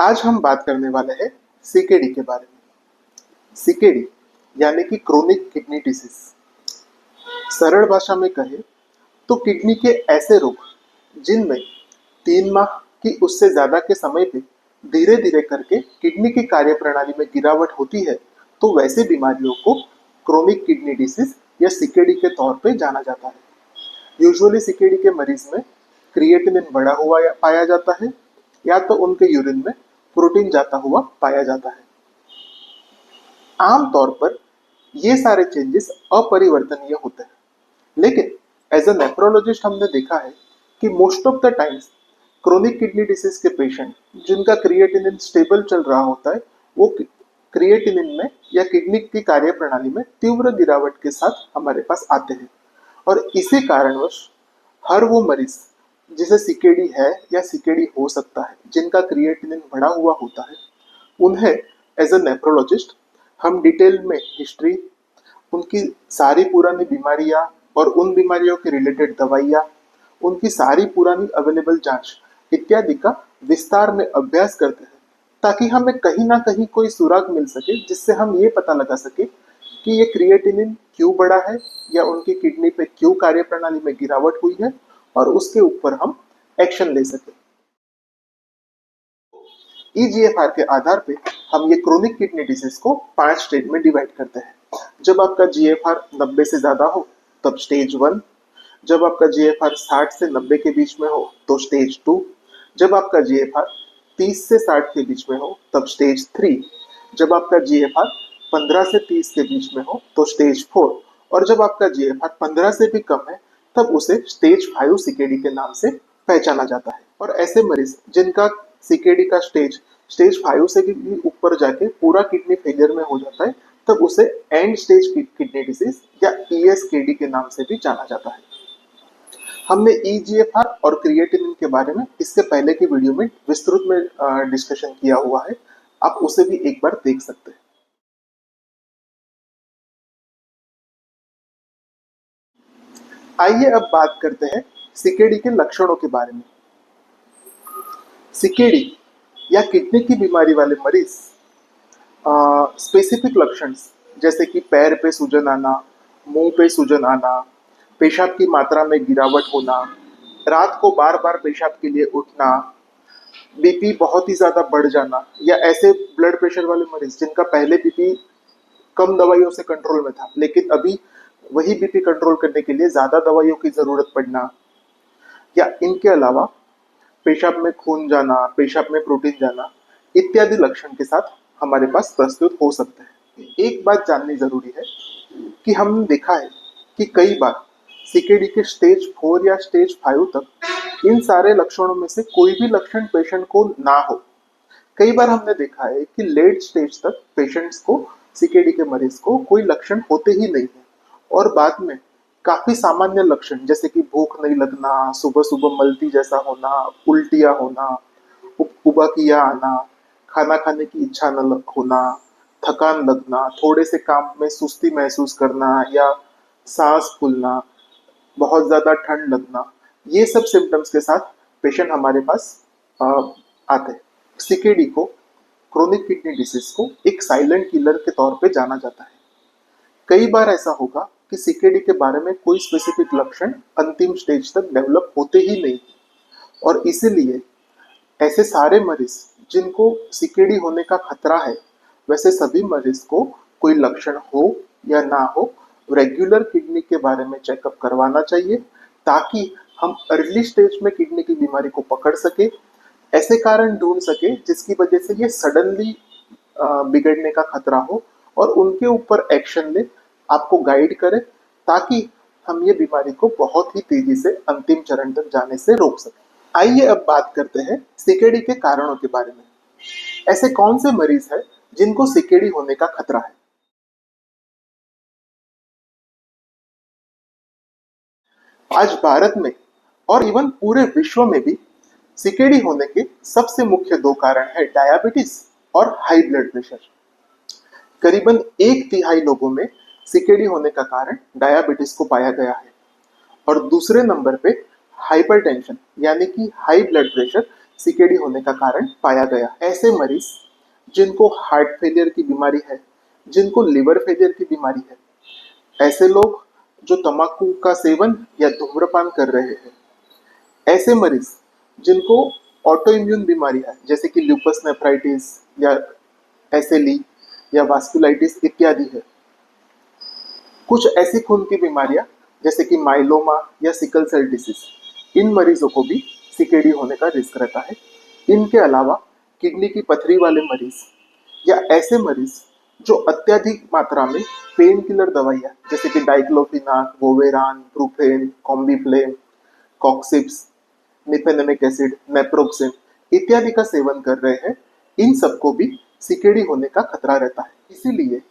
आज हम बात करने वाले हैं सीकेडी के बारे में। सीकेडी यानी कि क्रोनिक किडनी डिसीज। सरल भाषा में कहें तो किडनी के ऐसे रोग जिनमें 3 माह की उससे ज्यादा के समय पे धीरे धीरे करके किडनी की कार्यप्रणाली में गिरावट होती है, तो वैसे बीमारियों को क्रोनिक किडनी डिसीज या सीकेडी के तौर पे जाना जाता है। यूजुअली सीकेडी के मरीज में क्रिएटिनिन बढ़ा हुआ पाया जाता है या तो उनके यूरिन में प्रोटीन जाता हुआ पाया जाता है। आमतौर पर ये सारे चेंजेस अपरिवर्तनीय होते हैं, लेकिन एज अ नेफ्रोलॉजिस्ट हमने देखा है कि most of the times chronic kidney disease के पेशेंट जिनका क्रिएटिनिन स्टेबल चल रहा होता है, वो क्रिएटिनिन में या किडनी की कार्यप्रणाली में तीव्र गिरावट के साथ हमारे पास आते हैं। और इसी कारणवश हर वो मरीज जिसे सीकेडी है या सीकेडी हो सकता है, जिनका क्रिएटिनिन बढ़ा हुआ होता है, उन्हें एज अ नेफ्रोलॉजिस्ट हम डिटेल में हिस्ट्री, उनकी सारी पुरानी बीमारियां और उन बीमारियों के रिलेटेड दवाइयां, उनकी सारी पुरानी अवेलेबल जांच इत्यादि का विस्तार में अभ्यास करते हैं, ताकि हमें कहीं ना कहीं कोई सुराग मिल सके जिससे हम ये पता लगा सके कि ये क्रिएटिनिन क्यों बढ़ा है या उनकी किडनी पे क्यों कार्यप्रणाली में गिरावट हुई है, और उसके ऊपर हम एक्शन ले सके। ईजीएफआर के आधार पे हम ये क्रोनिक किडनी डिसीज को 5 स्टेज में डिवाइड करते हैं। जब आपका जीएफआर 90 से ज्यादा हो तब स्टेज 1, जब आपका जीएफआर 60 से 90 के बीच में हो तो स्टेज 2, जब आपका जीएफआर 30 से 60 के बीच में हो तब स्टेज 3, जब आपका जीएफआर 15 से 30 के बीच में हो तो स्टेज 4, और जब आपका जीएफआर 15 से भी कम है तब उसे स्टेज 5 सीकेडी के नाम से पहचाना जाता है। और ऐसे मरीज जिनका सीकेडी का स्टेज 5 से भी ऊपर जाके पूरा किडनी फेलियर में हो जाता है, तब उसे एंड स्टेज किडनी डिसीज या ईएसकेडी के नाम से भी जाना जाता है। हमने ईजीएफआर और क्रिएटिनिन के बारे में इससे पहले की वीडियो में विस्तृत में डिस्कशन किया हुआ है, आप उसे भी एक बार देख सकते हैं। आइए अब बात करते हैं सीकेडी के लक्षणों के बारे में। सीकेडी या किडनी की बीमारी वाले मरीज स्पेसिफिक लक्षण जैसे कि पैर पे सूजन आना, मुंह पे सूजन आना, पेशाब की मात्रा में गिरावट होना, रात को बार बार पेशाब के लिए उठना, बीपी बहुत ही ज्यादा बढ़ जाना, या ऐसे ब्लड प्रेशर वाले मरीज जिनका पहले बीपी कम दवाइयों से कंट्रोल में था लेकिन अभी वही बीपी कंट्रोल करने के लिए ज्यादा दवाइयों की जरूरत पड़ना, या इनके अलावा पेशाब में खून जाना, पेशाब में प्रोटीन जाना इत्यादि लक्षण के साथ हमारे पास प्रस्तुत हो सकते हैं। एक बात जाननी जरूरी है कि हमने देखा है कि कई बार सीकेडी के स्टेज 4 या स्टेज 5 तक इन सारे लक्षणों में से कोई भी लक्षण पेशेंट को ना हो। कई बार हमने देखा है कि लेट स्टेज तक पेशेंट्स को, सीकेडी के मरीज को कोई लक्षण होते ही नहीं है, और बाद में काफी सामान्य लक्षण जैसे कि भूख नहीं लगना, सुबह सुबह मलती जैसा होना, उल्टियां होना, उबाकियां आना, खाना खाने की इच्छा न होना, थकान लगना, थोड़े से काम में सुस्ती महसूस करना या सांस फूलना, बहुत ज्यादा ठंड लगना, ये सब सिम्टम्स के साथ पेशेंट हमारे पास आते हैं। सीकेडी को, क्रोनिक किडनी डिसीज को एक साइलेंट किलर के तौर पे जाना जाता है। कई बार ऐसा होगा कि सीकेडी के बारे में कोई स्पेसिफिक लक्षण अंतिम स्टेज तक डेवलप होते ही नहीं, और इसीलिए ऐसे सारे मरीज जिनको सीकेडी होने का खतरा है, वैसे सभी मरीज को कोई लक्षण हो या ना हो, रेगुलर किडनी के बारे में चेकअप करवाना चाहिए, ताकि हम अर्ली स्टेज में किडनी की बीमारी को पकड़ सके, ऐसे कारण ढूंढ सके जिसकी वजह से ये सडनली बिगड़ने का खतरा हो, और उनके ऊपर एक्शन ले, आपको गाइड करे, ताकि हम ये बीमारी को बहुत ही तेजी से अंतिम चरण तक जाने से रोक सके। आइए अब बात करते हैं सीकेडी के कारणों के बारे में। ऐसे कौन से मरीज हैं जिनको सीकेडी होने का खतरा है? आज भारत में और इवन पूरे विश्व में भी सीकेडी होने के सबसे मुख्य 2 कारण है डायबिटीज और हाई ब्लड प्रेशर। करीबन 1/3 लोगों में सीकेडी होने का कारण डायबिटीज को पाया गया है, और दूसरे नंबर पे हाइपरटेंशन यानी कि हाई ब्लड प्रेशर सीकेडी होने का कारण पाया गया। ऐसे मरीज जिनको हार्ट फेलियर की बीमारी है, जिनको लिवर फेलियर की बीमारी है, ऐसे लोग जो तंबाकू का सेवन या धूम्रपान कर रहे हैं, ऐसे मरीज जिनको ऑटो इम्यून बीमारी है जैसे कि ल्यूपस नेफ्राइटिस या एसएलई या वास्कुलाइटिस इत्यादि है, कुछ ऐसी खून की बीमारियां जैसे कि माइलोमा या सिकल सेल डिसीज, इन मरीजों को भी सीकेडी होने का रिस्क रहता है। इनके अलावा किडनी की पथरी वाले मरीज या ऐसे मरीज जो अत्यधिक मात्रा में पेन किलर दवाइयाँ जैसे कि डाइक्लोफिनाक, वोवेरान, ब्रूफेन, कॉम्बिफ्लेम, कॉक्सिप्स, निफेनेमिक एसिड, नेप्रोक्सेन इत्यादि का सेवन कर रहे हैं, इन सबको भी सीकेडी होने का खतरा रहता है। इसीलिए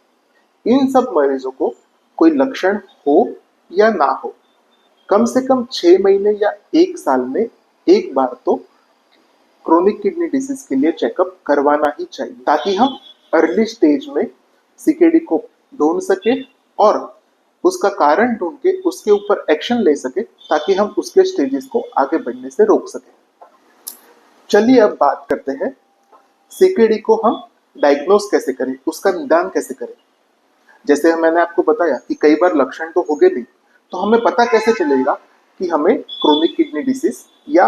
इन सब मरीजों को कोई लक्षण हो या ना हो, कम से कम 6 महीने या 1 साल में एक बार तो क्रोनिक किडनी डिसीज के लिए चेकअप करवाना ही चाहिए, ताकि हम अर्ली स्टेज में सीकेडी को ढूंढ सके और उसका कारण ढूंढ के उसके ऊपर एक्शन ले सके, ताकि हम उसके स्टेजेस को आगे बढ़ने से रोक सके। चलिए अब बात करते हैं सीकेडी को हम डायग्नोस कैसे करें, उसका निदान कैसे करें। जैसे मैंने आपको बताया कि कई बार लक्षण तो होंगे नहीं, तो हमें पता कैसे चलेगा कि हमें क्रोनिक किडनी डिसीज या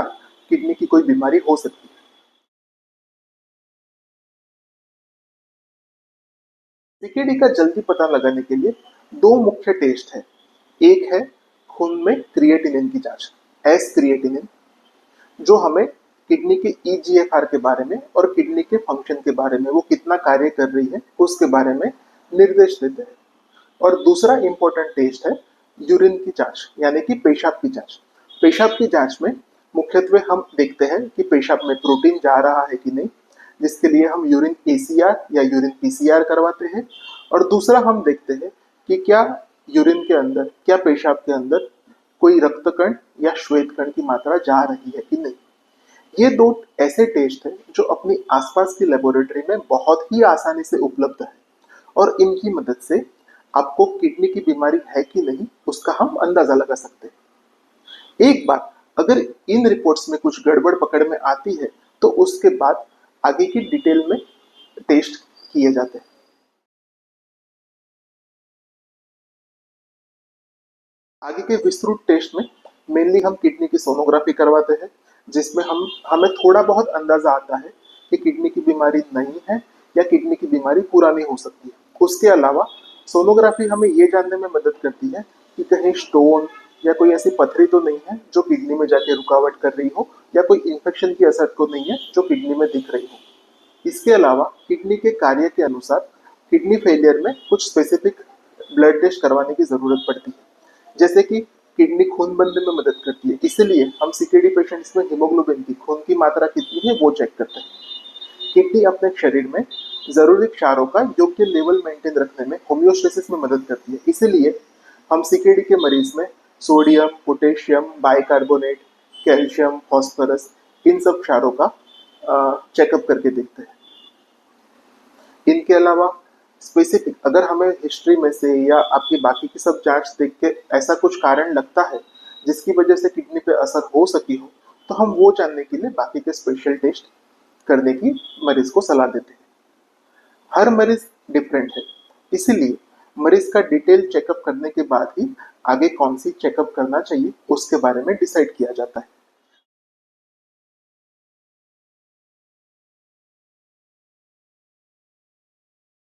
किडनी की कोई बीमारी हो सकती है। सीकेडी का जल्दी पता लगाने के लिए दो मुख्य टेस्ट है। एक है खून में क्रिएटिनिन की जांच, एस क्रिएटिनिन, जो हमें किडनी के ईजीएफआर के बारे में और किडनी के फंक्शन के बारे में, वो कितना कार्य कर रही है उसके बारे में निर्देश देते हैं। और दूसरा इंपॉर्टेंट टेस्ट है यूरिन की जांच, यानी कि पेशाब की जांच। पेशाब की जांच में मुख्यत्वे हम देखते हैं कि पेशाब में प्रोटीन जा रहा है कि नहीं, जिसके लिए हम यूरिन एसीआर या यूरिन पीसीआर करवाते हैं। और दूसरा हम देखते हैं कि क्या यूरिन के अंदर, क्या पेशाब के अंदर कोई रक्त कण या श्वेत कण की मात्रा जा रही है कि नहीं। ये दो ऐसे टेस्ट हैं जो अपनी आसपास की लेबोरेटरी में बहुत ही आसानी से उपलब्ध है, और इनकी मदद से आपको किडनी की बीमारी है कि नहीं उसका हम अंदाजा लगा सकते हैं। एक बार अगर इन रिपोर्ट्स में कुछ गड़बड़ पकड़ में आती है, तो उसके बाद आगे की डिटेल में टेस्ट किए जाते हैं। आगे के विस्तृत टेस्ट में मेनली हम किडनी की सोनोग्राफी करवाते हैं, जिसमें हमें थोड़ा बहुत अंदाजा आता है कि किडनी की बीमारी नहीं है या किडनी की बीमारी पुरानी हो सकती है। उसके अलावा सोनोग्राफी हमें ये जानने में मदद करती है कि कहीं स्टोन या कोई ऐसी पथरी तो नहीं है जो किडनी में जाके रुकावट कर रही हो, या कोई इन्फेक्शन की असर तो नहीं है जो किडनी में दिख रही हो। इसके अलावा किडनी के कार्य के अनुसार किडनी फेलियर में कुछ स्पेसिफिक ब्लड टेस्ट करवाने की जरूरत पड़ती है, जैसे कि किडनी खून बनने में मदद करती है, इसलिए हम सीकेडी पेशेंट्स में हीमोग्लोबिन की, खून की मात्रा कितनी है वो चेक करते हैं। किडनी अपने शरीर में जरूरी क्षारों का योग्य लेवल मेंटेन रखने में, होम्योस्टेसिस में मदद करती है, इसलिए हम सीकेडी के मरीज में sodium, potassium, bicarbonate, calcium, phosphorus, इन सब क्षारों का चेकअप करके देखते हैं। इनके अलावा स्पेसिफिक अगर हमें हिस्ट्री में से या आपकी बाकी की सब जांच देख के ऐसा कुछ कारण लगता है जिसकी वजह से किडनी पे असर हो सकी हो, तो हम वो जानने के लिए बाकी के स्पेशल टेस्ट करने की मरीज को सलाह देते हैं। हर मरीज डिफरेंट है, इसीलिए मरीज का डिटेल चेकअप करने के बाद ही आगे कौन सी चेकअप करना चाहिए उसके बारे में डिसाइड किया जाता है।